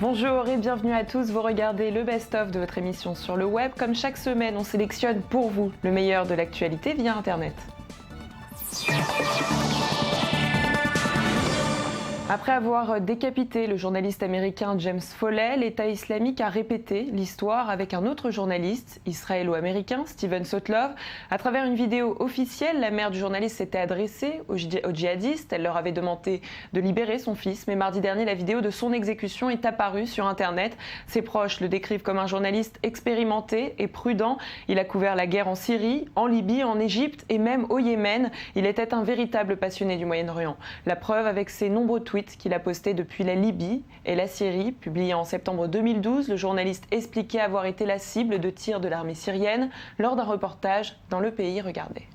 Bonjour et bienvenue à tous, vous regardez le best-of de votre émission sur le web. Comme chaque semaine, on sélectionne pour vous le meilleur de l'actualité via Internet. Après avoir décapité le journaliste américain James Foley, l'État islamique a répété l'histoire avec un autre journaliste israélo-américain, Steven Sotlove. À travers une vidéo officielle, la mère du journaliste s'était adressée aux djihadistes. Elle leur avait demandé de libérer son fils. Mais mardi dernier, la vidéo de son exécution est apparue sur Internet. Ses proches le décrivent comme un journaliste expérimenté et prudent. Il a couvert la guerre en Syrie, en Libye, en Égypte et même au Yémen. Il était un véritable passionné du Moyen-Orient. La preuve avec ses nombreux tweets qu'il a posté depuis la Libye et la Syrie. Publié en septembre 2012, le journaliste expliquait avoir été la cible de tirs de l'armée syrienne lors d'un reportage dans le pays. Regardez.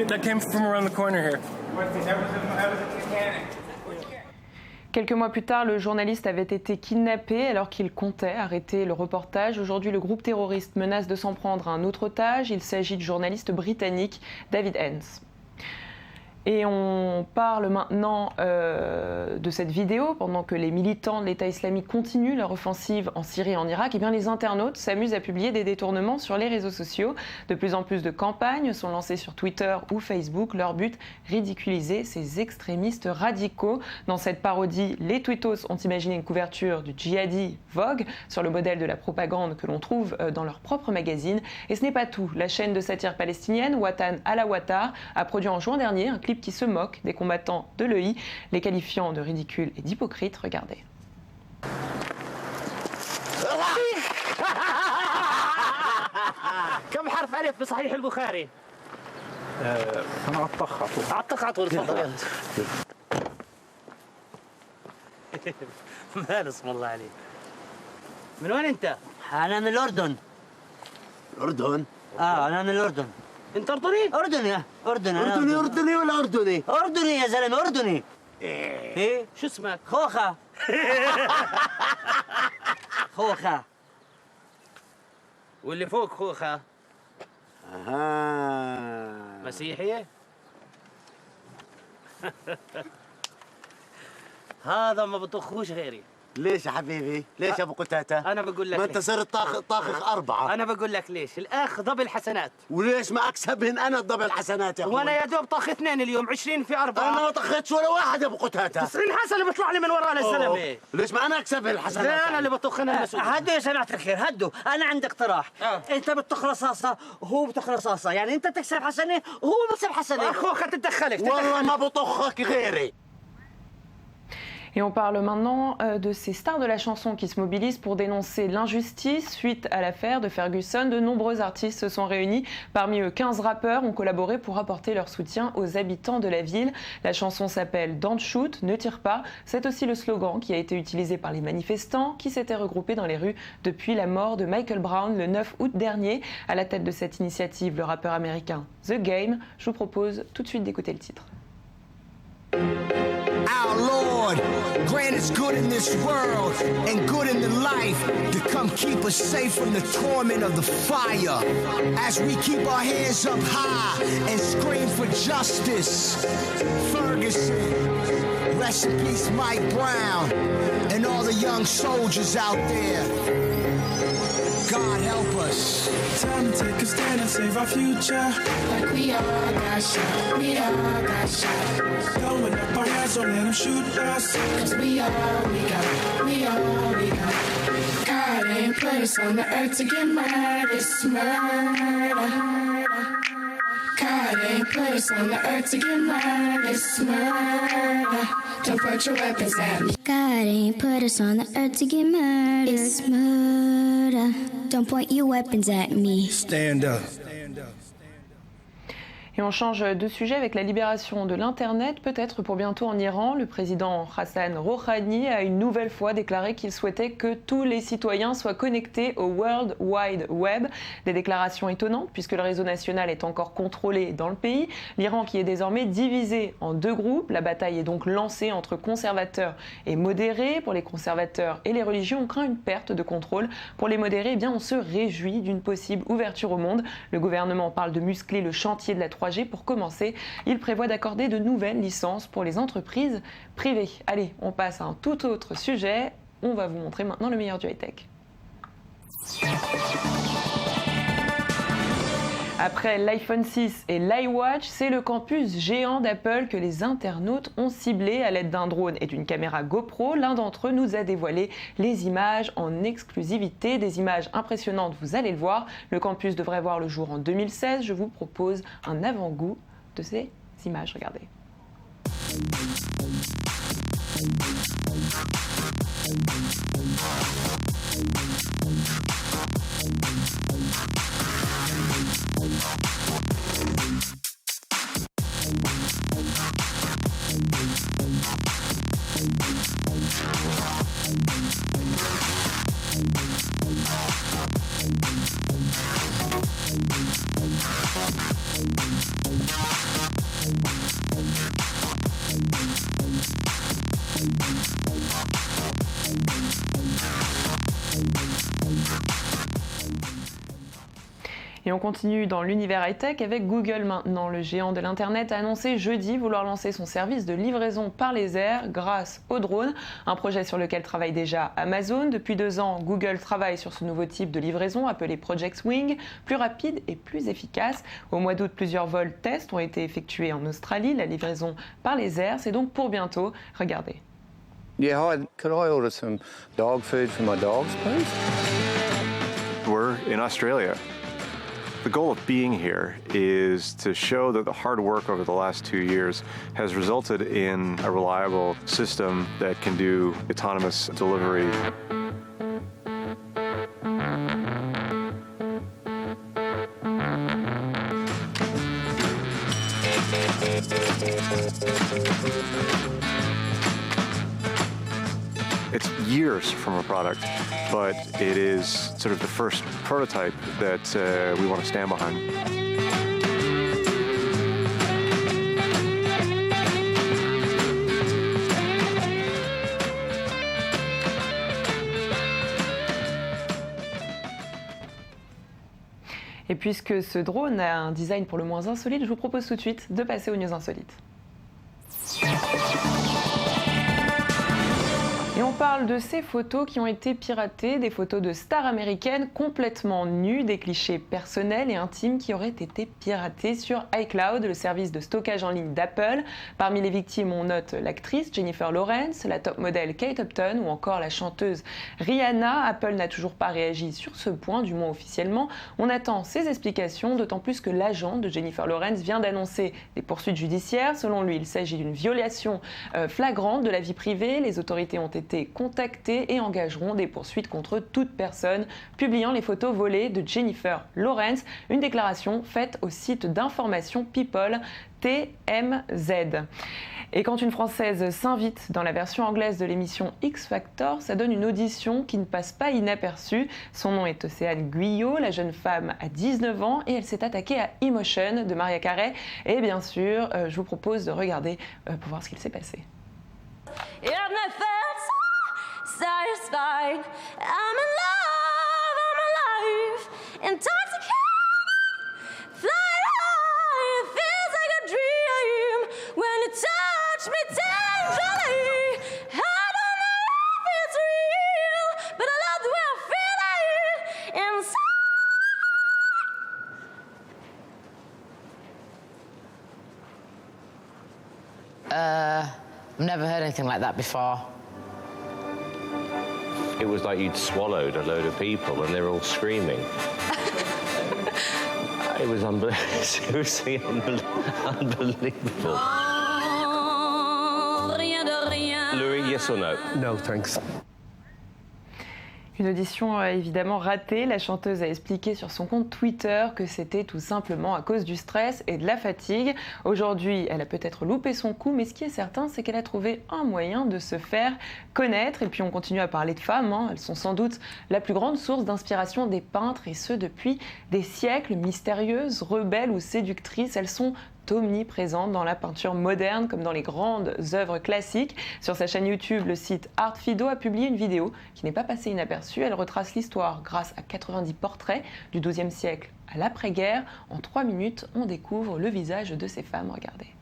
That came from around the corner here. Quelques mois plus tard, le journaliste avait été kidnappé alors qu'il comptait arrêter le reportage. Aujourd'hui, le groupe terroriste menace de s'en prendre à un autre otage. Il s'agit du journaliste britannique David Hens. Et on parle maintenant de cette vidéo. Pendant que les militants de l'État islamique continuent leur offensive en Syrie et en Irak, et bien les internautes s'amusent à publier des détournements sur les réseaux sociaux. De plus en plus de campagnes sont lancées sur Twitter ou Facebook. Leur but, ridiculiser ces extrémistes radicaux. Dans cette parodie, les tweetos ont imaginé une couverture du djihadi Vogue sur le modèle de la propagande que l'on trouve dans leur propre magazine. Et ce n'est pas tout. La chaîne de satire palestinienne Watan Al-Awatar a produit en juin dernier un clip qui se moque des combattants de l'EI, les qualifiant de ridicules et d'hypocrites. Regardez. كم حرف ألف بصحيح البخاري؟ أنا أعطخ على طول تفضل. مال اسم الله عليك. من وين أنت؟ أنا من الأردن. الأردن؟ أنا من الأردن. أنت أردني؟ أردني أردني أردني ولا أردني؟ أردني يا زلمة أردني. إيه شو اسمك؟ خوخة. خوخة. واللي فوق خوخة أها مسيحية؟ هذا ما بطخوش غيري. ليش يا حبيبي؟ ليش يا ابو قتاته؟ أنا بقول لك ما انت صرت طاخخ أربعة. أنا بقول لك ليش؟ الأخ ضبل حسنات. وليش ما أكسبهن أنا الضبل حسنات يا أخوي؟ وأنا يا دوب طاخ اثنين اليوم 20 في 4. أنا ما طخيتش ولا واحد يا ابو قتاته. 90 حسنة بيطلع لي من وراه للزلمة. ليش ما أنا أكسبهن الحسنات؟ لا أنا اللي بطخ أنا المسؤول. هدوا يا جماعة الخير هدوا. أنا عندي اقتراح. أنت بتطخ رصاصة وهو بتطخ رصاصة، يعني أنت تكسب حسنة وهو بيكسب حسنة. أخوك تتدخلك. والله ما بطخك غيري. Et on parle maintenant de ces stars de la chanson qui se mobilisent pour dénoncer l'injustice. Suite à l'affaire de Ferguson, de nombreux artistes se sont réunis. Parmi eux, 15 rappeurs ont collaboré pour apporter leur soutien aux habitants de la ville. La chanson s'appelle Don't Shoot, ne tire pas. C'est aussi le slogan qui a été utilisé par les manifestants qui s'étaient regroupés dans les rues depuis la mort de Michael Brown le 9 août dernier. À la tête de cette initiative, le rappeur américain The Game. Je vous propose tout de suite d'écouter le titre. Our Lord, grant us good in this world and good in the life to come keep us safe from the torment of the fire. As we keep our hands up high and scream for justice. Ferguson, rest in peace Mike Brown, and all the young soldiers out there. God help us. Time to take a stand and save our future. Like we all got shot, we all got shot. Throwing up our hands, don't let them shoot us. Cause we all we got, we all we got. God ain't put us on the earth to get murdered, it's murder. God ain't put us on the earth to get murdered, it's murder. Don't put your weapons at me. God ain't put us on the earth to get murdered, it's murder. Don't point your weapons at me. Stand up. Et on change de sujet avec la libération de l'Internet, peut-être pour bientôt en Iran. Le président Hassan Rouhani a une nouvelle fois déclaré qu'il souhaitait que tous les citoyens soient connectés au World Wide Web. Des déclarations étonnantes puisque le réseau national est encore contrôlé dans le pays. L'Iran qui est désormais divisé en deux groupes. La bataille est donc lancée entre conservateurs et modérés. Pour les conservateurs et les religions, on craint une perte de contrôle. Pour les modérés, eh bien, on se réjouit d'une possible ouverture au monde. Le gouvernement parle de muscler le chantier de la 3G. Pour commencer, il prévoit d'accorder de nouvelles licences pour les entreprises privées. Allez, on passe à un tout autre sujet. On va vous montrer maintenant le meilleur du high-tech. Après l'iPhone 6 et l'iWatch, c'est le campus géant d'Apple que les internautes ont ciblé à l'aide d'un drone et d'une caméra GoPro. L'un d'entre eux nous a dévoilé les images en exclusivité, des images impressionnantes, vous allez le voir. Le campus devrait voir le jour en 2016. Je vous propose un avant-goût de ces images, regardez. Et on continue dans l'univers high-tech avec Google maintenant. Le géant de l'Internet a annoncé jeudi vouloir lancer son service de livraison par les airs grâce aux drones, un projet sur lequel travaille déjà Amazon. Depuis 2 ans, Google travaille sur ce nouveau type de livraison appelé Project Wing, plus rapide et plus efficace. Au mois d'août, plusieurs vols tests ont été effectués en Australie. La livraison par les airs, c'est donc pour bientôt. Regardez. Yeah, hi, could I order some dog food for my dogs, please? We're in Australia. The goal of being here is to show that the hard work over the last 2 years has resulted in a reliable system that can do autonomous delivery. It's years from a product, but it is sort of the first prototype that we want to stand behind. Et puisque ce drone a un design pour le moins insolite, je vous propose tout de suite de passer aux news insolites. Et on parle de ces photos qui ont été piratées, des photos de stars américaines complètement nues, des clichés personnels et intimes qui auraient été piratés sur iCloud, le service de stockage en ligne d'Apple. Parmi les victimes, on note l'actrice Jennifer Lawrence, la top modèle Kate Upton ou encore la chanteuse Rihanna. Apple n'a toujours pas réagi sur ce point, du moins officiellement. On attend ses explications, d'autant plus que l'agent de Jennifer Lawrence vient d'annoncer des poursuites judiciaires. Selon lui, il s'agit d'une violation flagrante de la vie privée. Les autorités ont été contactés et engageront des poursuites contre toute personne publiant les photos volées de Jennifer Lawrence. Une déclaration faite au site d'information People TMZ. Et quand une Française s'invite dans la version anglaise de l'émission X Factor, ça donne une audition qui ne passe pas inaperçue. Son nom est Océane Guyot, la jeune femme a 19 ans et elle s'est attaquée à Emotion de Mariah Carey. Et bien sûr, je vous propose de regarder pour voir ce qu'il s'est passé. Satisfied, I'm in love, I'm alive, intoxicated, flying high, it feels like a dream when you touch me tenderly. I don't know if it's real, but I love the way I feel it inside. I've never heard anything like that before. It was like you'd swallowed a load of people and they were all screaming. It was seriously unbelievable. Louis, yes or no? No, thanks. Une audition évidemment ratée. La chanteuse a expliqué sur son compte Twitter que c'était tout simplement à cause du stress et de la fatigue. Aujourd'hui, elle a peut-être loupé son coup, mais ce qui est certain, c'est qu'elle a trouvé un moyen de se faire connaître. Et puis on continue à parler de femmes. Elles sont sans doute la plus grande source d'inspiration des peintres, et ce depuis des siècles. Mystérieuses, rebelles ou séductrices, elles sont omniprésente dans la peinture moderne comme dans les grandes œuvres classiques. Sur sa chaîne YouTube, le site Artfido a publié une vidéo qui n'est pas passée inaperçue. Elle retrace l'histoire grâce à 90 portraits du XIIe siècle à l'après-guerre. En 3 minutes, on découvre le visage de ces femmes. Regardez.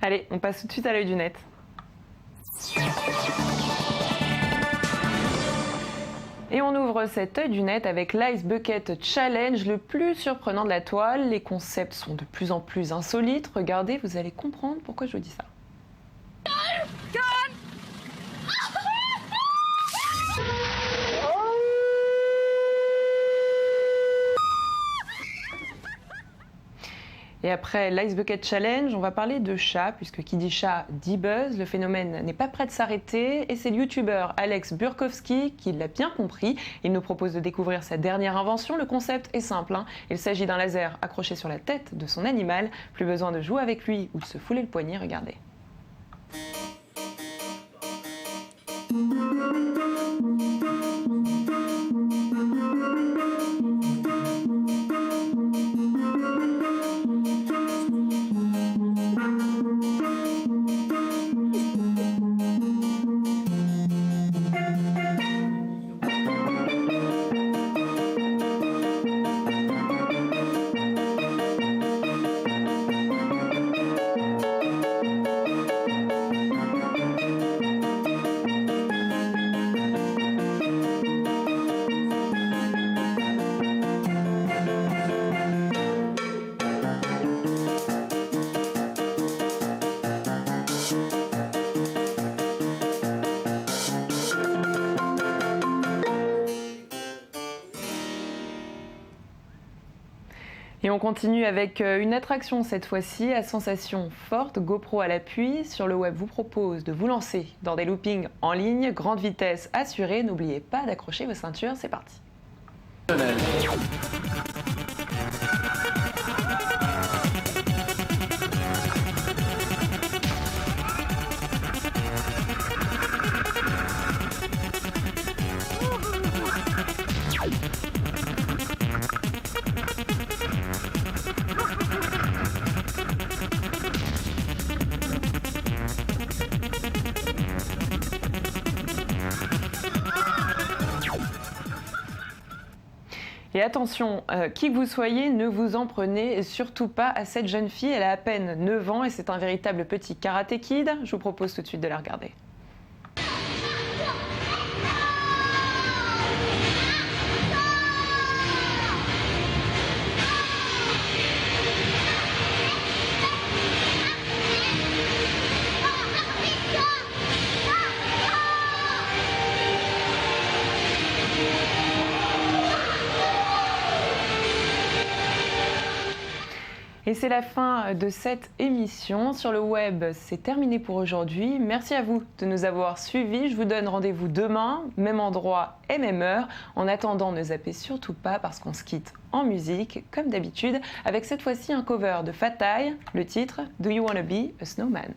Allez, on passe tout de suite à l'œil du net. Et on ouvre cet œil du net avec l'Ice Bucket Challenge, le plus surprenant de la toile. Les concepts sont de plus en plus insolites. Regardez, vous allez comprendre pourquoi je vous dis ça. Et après l'Ice Bucket Challenge, on va parler de chat, puisque qui dit chat dit buzz. Le phénomène n'est pas prêt de s'arrêter et c'est le youtubeur Alex Burkowski qui l'a bien compris. Il nous propose de découvrir sa dernière invention. Le concept est simple, Il s'agit d'un laser accroché sur la tête de son animal. Plus besoin de jouer avec lui ou de se fouler le poignet, regardez. Et on continue avec une attraction cette fois-ci à sensation forte, GoPro à l'appui. Sur le web vous propose de vous lancer dans des loopings en ligne, grande vitesse assurée. N'oubliez pas d'accrocher vos ceintures, c'est parti. Et attention, qui que vous soyez, ne vous en prenez surtout pas à cette jeune fille. Elle a à peine 9 ans et c'est un véritable petit karaté kid. Je vous propose tout de suite de la regarder. Et c'est la fin de cette émission. Sur le web, c'est terminé pour aujourd'hui. Merci à vous de nous avoir suivis. Je vous donne rendez-vous demain, même endroit et même heure. En attendant, ne zappez surtout pas parce qu'on se quitte en musique, comme d'habitude, avec cette fois-ci un cover de Fatai, le titre « Do You Wanna Be a Snowman ».